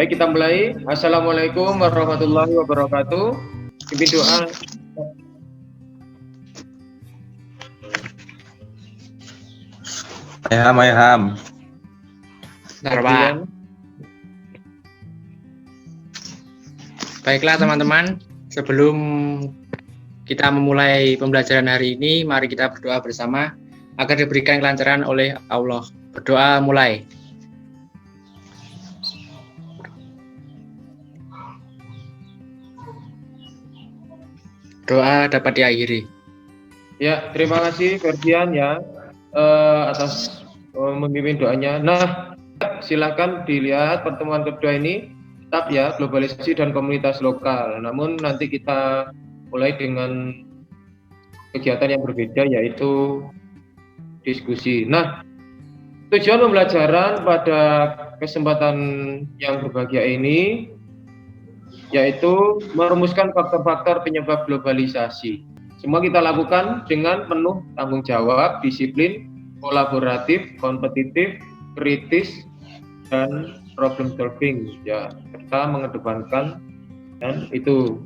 Baik, kita mulai. Assalamualaikum warahmatullahi wabarakatuh. Pimpin doa. Ayham. Kemudian, Baiklah teman-teman, sebelum kita memulai pembelajaran hari ini, mari kita berdoa bersama agar diberikan kelancaran oleh Allah. Berdoa mulai. Doa dapat diakhiri. ya terima kasih Ferdian ya atas memimpin doanya. Nah, silakan dilihat pertemuan kedua ini tetap ya globalisasi dan komunitas lokal. Namun nanti kita mulai dengan kegiatan yang berbeda yaitu diskusi. Nah, tujuan pembelajaran pada kesempatan yang berbahagia ini yaitu merumuskan faktor-faktor penyebab globalisasi. Semua kita lakukan dengan penuh tanggung jawab, disiplin, kolaboratif, kompetitif, kritis, dan problem solving ya, serta mengedepankan dan itu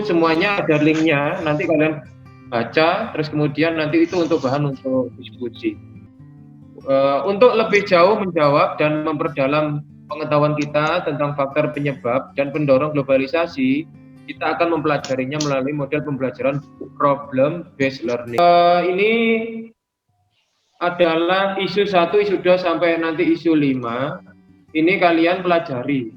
semuanya ada linknya, nanti kalian baca terus kemudian nanti itu untuk bahan untuk diskusi. Untuk lebih jauh menjawab dan memperdalam pengetahuan kita tentang faktor penyebab dan pendorong globalisasi, kita akan mempelajarinya melalui model pembelajaran problem based learning. Ini adalah isu 1, isu 2 sampai nanti isu 5. Ini kalian pelajari.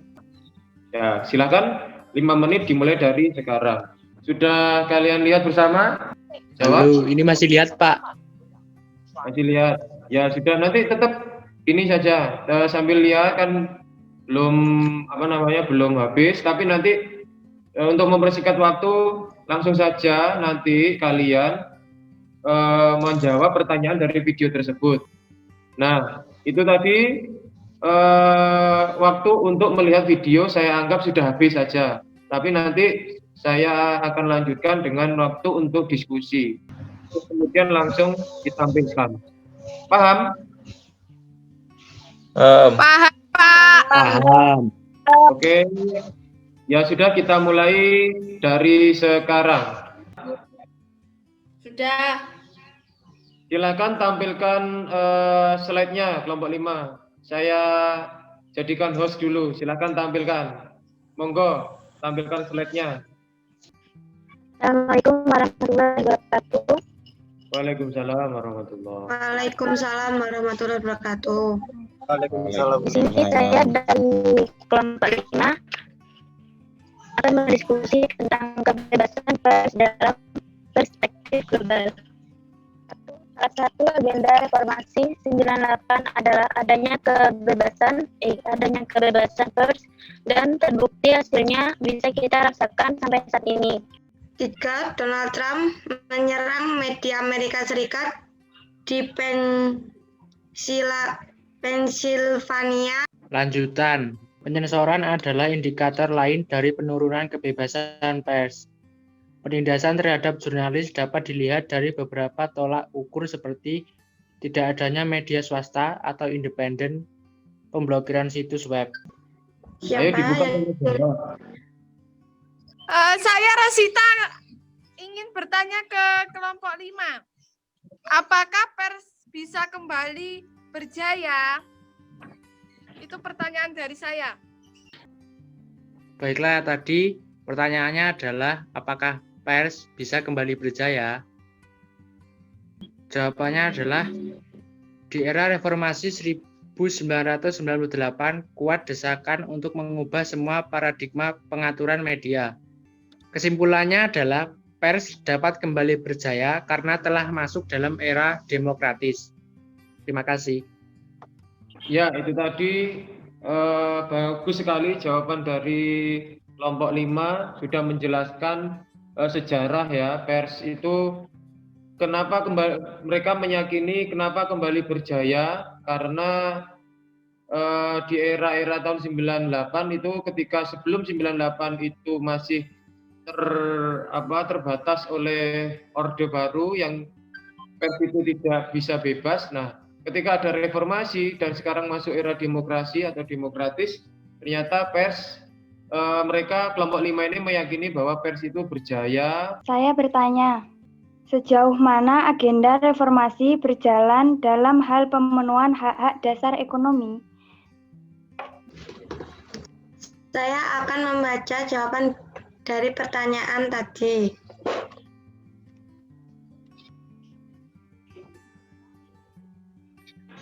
Ya, silakan 5 menit dimulai dari sekarang. Sudah kalian lihat bersama? Jawab. Halo, ini masih lihat Pak. Masih lihat. Ya sudah, nanti tetap ini saja sambil lihat kan belum habis, tapi nanti untuk mempersingkat waktu langsung saja nanti kalian menjawab pertanyaan dari video tersebut. Nah, itu tadi waktu untuk melihat video saya anggap sudah habis saja, tapi nanti saya akan lanjutkan dengan waktu untuk diskusi. Kemudian langsung ditampilkan. Paham? Paham, Pak. Paham. Oke. Ya sudah, kita mulai dari sekarang. Sudah. Silakan tampilkan slide-nya kelompok 5. Saya jadikan host dulu. Silakan tampilkan. Monggo, tampilkan slide-nya. Assalamualaikum warahmatullahi wabarakatuh. Waalaikumsalam warahmatullahi wabarakatuh. Waalaikumsalam warahmatullahi wabarakatuh. Waalaikumsalam. Di sini saya dari kelompok 5 akan berdiskusi tentang kebebasan pers dalam perspektif global. Salah satu agenda reformasi 98 adalah adanya kebebasan pers, dan terbukti hasilnya bisa kita rasakan sampai saat ini. 3. Donald Trump menyerang media Amerika Serikat di Pennsylvania. Lanjutan, penyensoran adalah indikator lain dari penurunan kebebasan pers. Penindasan terhadap jurnalis dapat dilihat dari beberapa tolak ukur seperti tidak adanya media swasta atau independen, pemblokiran situs web. Ayo dibuka. Saya Rasita ingin bertanya ke kelompok 5. Apakah pers bisa kembali berjaya? Itu pertanyaan dari saya. Baiklah, tadi pertanyaannya adalah apakah pers bisa kembali berjaya? Jawabannya adalah di era reformasi 1998 kuat desakan untuk mengubah semua paradigma pengaturan media. Kesimpulannya adalah pers dapat kembali berjaya karena telah masuk dalam era demokratis. Terima kasih. Ya, itu tadi bagus sekali jawaban dari kelompok 5 sudah menjelaskan sejarah ya pers itu kenapa mereka meyakini kenapa kembali berjaya karena di era tahun 98 itu ketika sebelum 98 itu masih terbatas oleh Orde Baru yang pers itu tidak bisa bebas. Nah, ketika ada reformasi dan sekarang masuk era demokrasi atau demokratis, Ternyata pers mereka kelompok 5 ini meyakini bahwa pers itu berjaya. Saya bertanya, sejauh mana agenda reformasi berjalan dalam hal pemenuhan hak-hak dasar ekonomi? Saya akan membaca jawaban dari pertanyaan tadi.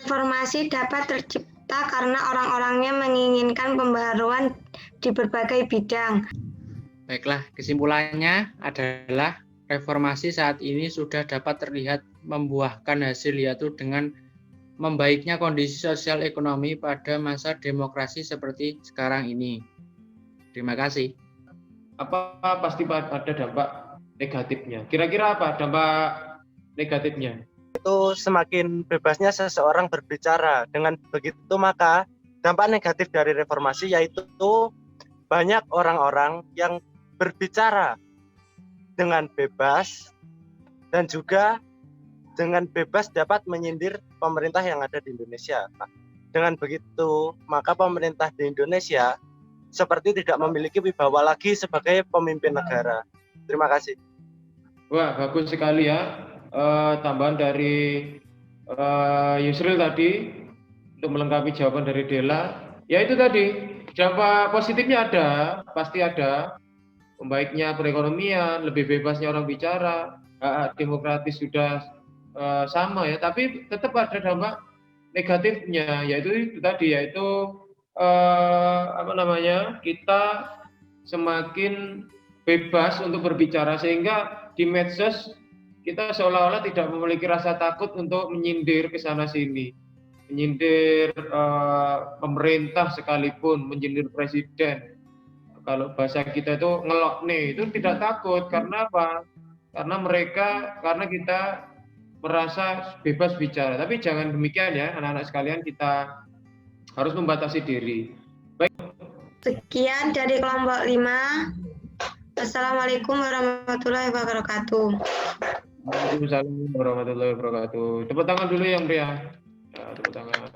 Reformasi dapat tercipta karena orang-orangnya menginginkan pembaharuan di berbagai bidang. Baiklah, kesimpulannya adalah reformasi saat ini sudah dapat terlihat membuahkan hasil, yaitu dengan membaiknya kondisi sosial ekonomi pada masa demokrasi seperti sekarang ini. Terima kasih. Apa pasti ada dampak negatifnya? Kira-kira apa dampak negatifnya? Itu semakin bebasnya seseorang berbicara. Dengan begitu maka dampak negatif dari reformasi yaitu banyak orang-orang yang berbicara dengan bebas dan juga dengan bebas dapat menyindir pemerintah yang ada di Indonesia. Dengan begitu maka pemerintah di Indonesia seperti tidak memiliki wibawa lagi sebagai pemimpin negara. Terima kasih. Wah, bagus sekali ya. Tambahan dari Yusril tadi untuk melengkapi jawaban dari Dela. Ya itu tadi, dampak positifnya ada, pasti ada. Membaiknya perekonomian, lebih bebasnya orang bicara, hak demokratis sudah sama ya, tapi tetap ada dampak negatifnya, yaitu itu tadi, yaitu kita semakin bebas untuk berbicara sehingga di medsos kita seolah-olah tidak memiliki rasa takut untuk menyindir ke sana sini, menyindir pemerintah sekalipun, menyindir presiden. Kalau bahasa kita itu ngelok nih, itu tidak takut. Karena apa? Karena kita merasa bebas bicara. Tapi jangan demikian ya, anak-anak sekalian, kita harus membatasi diri. Baik. Sekian dari kelompok 5. Assalamualaikum warahmatullahi wabarakatuh. Waalaikumsalam warahmatullahi wabarakatuh. Tepuk tangan dulu yang pria. Ya, tepuk tangan.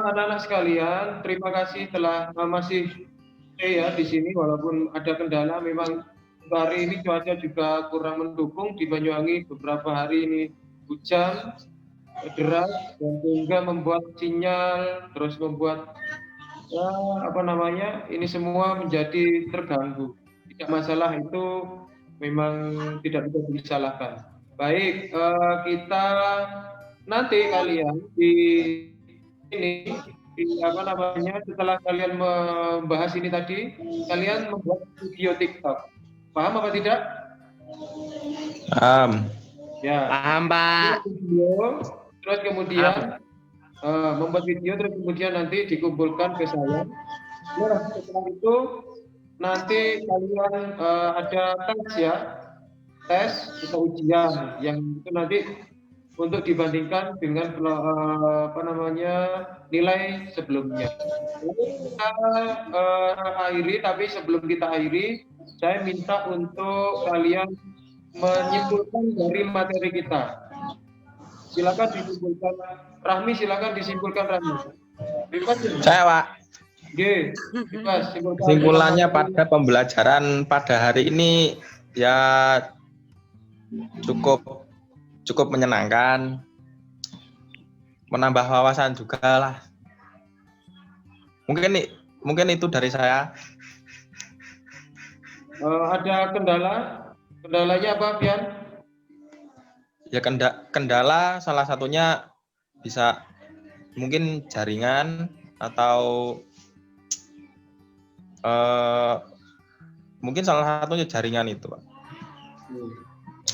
Anak-anak sekalian, terima kasih telah masih stay ya di sini walaupun ada kendala. Memang hari ini cuaca juga kurang mendukung di Banyuwangi. Beberapa hari ini hujan deras dan sehingga membuat sinyal, terus membuat ini semua menjadi terganggu. Tidak masalah, itu memang tidak bisa disalahkan. Baik, kita nanti kalian setelah kalian membahas ini tadi, kalian membuat video TikTok. Paham apa tidak? Paham. Ya. Paham, Pak. Terus kemudian membuat video, terus kemudian nanti dikumpulkan ke saya. Nah, setelah itu nanti kalian ada tes atau ujian yang itu nanti untuk dibandingkan dengan nilai sebelumnya. Kita akhiri, tapi sebelum kita akhiri, saya minta untuk kalian menyimpulkan dari materi kita. Silakan disimpulkan. Rahmi, silakan disimpulkan Rahmi. Saya, Pak. Oke, Kesimpulannya pada pembelajaran pada hari ini ya cukup menyenangkan, menambah wawasan juga lah. Mungkin itu dari saya. Ada kendalanya apa, Pian? Ya kendala salah satunya bisa mungkin jaringan atau mungkin salah satunya jaringan itu, Pak.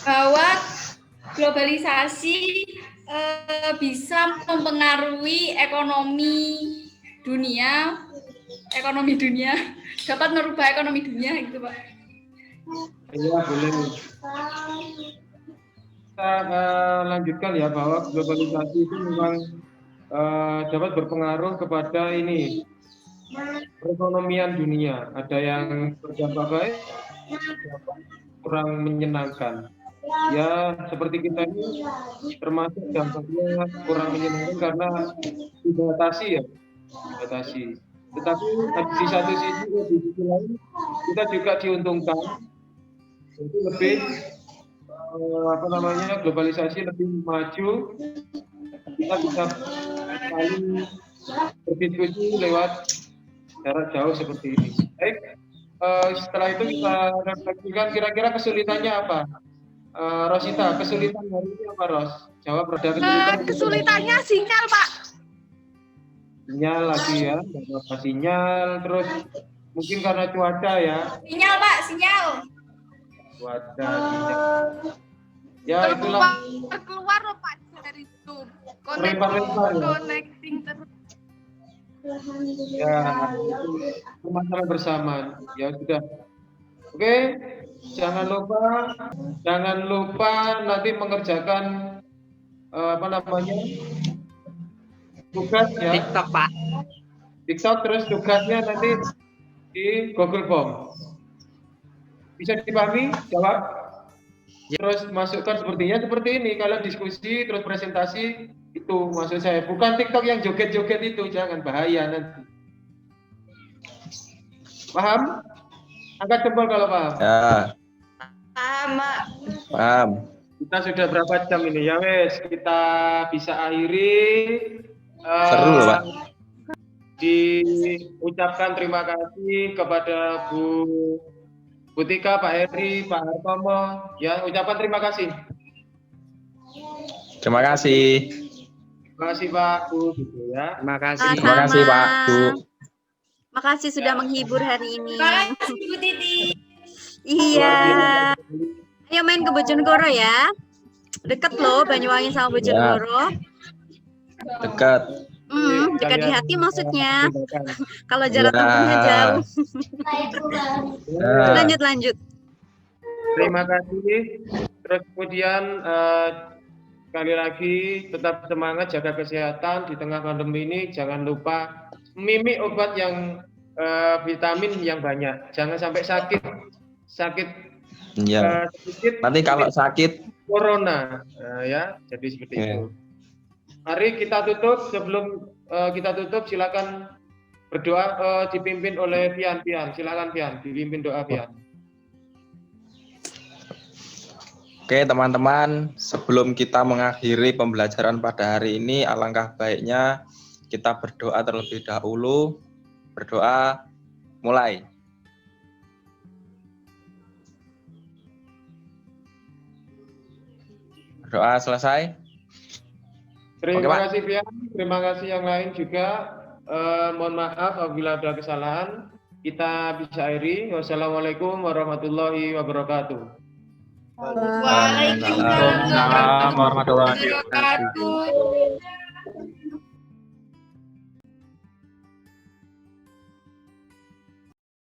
Bahwa globalisasi bisa mempengaruhi ekonomi dunia, dapat merubah ekonomi dunia gitu, Pak. Iya, boleh. Kita lanjutkan ya, bahwa globalisasi itu memang dapat berpengaruh kepada perekonomian dunia. Ada yang berdampak baik, kurang menyenangkan. Ya, seperti kita ini termasuk dampaknya kurang menyenangkan karena dibatasi ya. batasi. Tetapi di satu sisi, di sisi lain kita juga diuntungkan itu lebih globalisasi lebih maju, kita bisa saling berdiskusi lewat jarak jauh seperti ini. Baik, setelah itu kita refleksikan kira-kira kesulitannya apa. Rosita, kesulitan hari ini apa, Ros? Jawab, Roda. Kesulitannya sinyal, Pak. Sinyal lagi ya, sinyal, terus mungkin karena cuaca ya. Sinyal, Pak, sinyal. Cuaca, sinyal. Ya itulah. Keluar loh Pak dari Zoom. Lempar-lempar ya. Connecting terus. Ya, itu masalah bersama. Ya sudah. Oke, jangan lupa nanti mengerjakan tugas ya. TikTok, Pak. TikTok, terus tugasnya nanti di Google Form. Bisa dipahami? Jawab. Terus masukkan seperti ini, kalian diskusi terus presentasi, itu maksud saya, bukan TikTok yang joget-joget itu, jangan, bahaya nanti. Paham? Angkat jempol kalau paham. Ya, Paham, Mak. paham. Kita sudah berapa jam ini? Ya wes, kita bisa akhiri. Seru loh, Pak. Diucapkan terima kasih kepada Bu Tika, Pak Heri, Pak Hartomo, ya, ucapan terima kasih. Terima kasih. Terima kasih Pak, Bu, gitu ya. Terima kasih. Terima kasih Pak, Bu. Makasih sudah menghibur hari ini. Terima kasih Bu Titi. Iya. Ayo main ke Bojonegoro ya. Deket loh Banyuwangi sama Bojonegoro. Dekat. Dekat di hati maksudnya. Kalau jarak tempuhnya jauh. Lanjut. Terima kasih. Terus kemudian sekali lagi tetap semangat, jaga kesehatan di tengah pandemi ini. Jangan lupa mimik obat yang vitamin yang banyak. Jangan sampai sakit Iya. sedikit. Nanti kalau sakit corona, ya. Jadi seperti itu. Mari kita tutup. Sebelum kita tutup, silakan berdoa dipimpin oleh Pian. Silakan Pian, dipimpin doa Pian. Oke teman-teman, sebelum kita mengakhiri pembelajaran pada hari ini, alangkah baiknya kita berdoa terlebih dahulu. Berdoa, mulai. Berdoa selesai. Terima kasih Pian, terima kasih yang lain juga. Mohon maaf apabila ada kesalahan. Kita bisa akhiri. Wassalamualaikum warahmatullahi wabarakatuh. Waalaikumsalam warahmatullahi wabarakatuh.